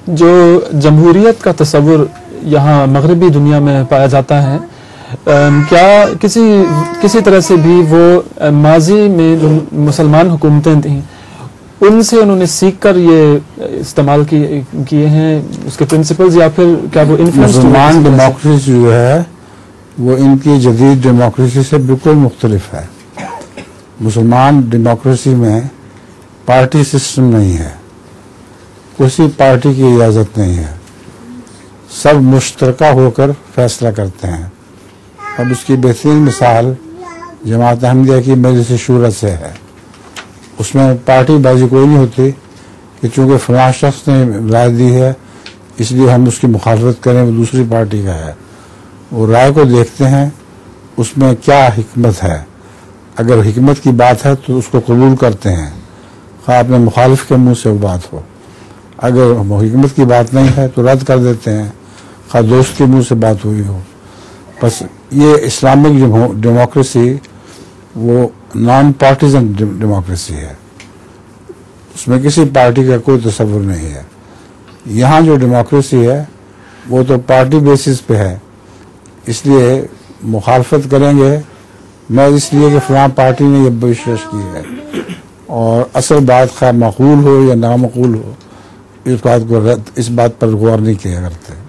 जो जमहूरियत का तस्वुर यहाँ मगरबी दुनिया में पाया जाता है, क्या किसी तरह से भी वो माजी में जो मुसलमान हुकूमतें थीं उनसे उन्होंने सीख कर ये इस्तेमाल किए हैं उसके प्रिंसिपल्स, या फिर क्या वो इन्फ्लुएंस? मुसलमान डेमोक्रेसी जो है वो इनकी जदीद डेमोक्रेसी से बिल्कुल मुख्तलिफ है। मुसलमान डेमोक्रेसी में पार्टी सिस्टम नहीं है, किसी पार्टी की इजाज़त नहीं है, सब मुश्तरका होकर फैसला करते हैं। अब उसकी बेहतरीन मिसाल जमात अहमदिया की मजलिस शूरा से है। उसमें पार्टी बाजी कोई नहीं होती कि चूँकि फलां शख्स ने राय दी है इसलिए हम उसकी मुखालफत करें, वो दूसरी पार्टी का है। वो राय को देखते हैं उसमें क्या हिकमत है, अगर हिकमत की बात है तो उसको कबूल करते हैं, ख़ास अपने मुखालिफ के मुंह से वो बात हो। अगर हिकमत की बात नहीं है तो रद्द कर देते हैं, खास दोस्त के मुंह से बात हुई हो। बस ये इस्लामिक डेमोक्रेसी वो नॉन पार्टीजन डेमोक्रेसी है, उसमें किसी पार्टी का कोई तस्वुर नहीं है। यहाँ जो डेमोक्रेसी है वो तो पार्टी बेसिस पे है, इसलिए मुखालफत करेंगे मैं इसलिए कि फलां पार्टी ने ये पेशकश की है, और असल बात खैर मकबूल हो या नामकबूल हो इस बात पर गौर नहीं किया करते।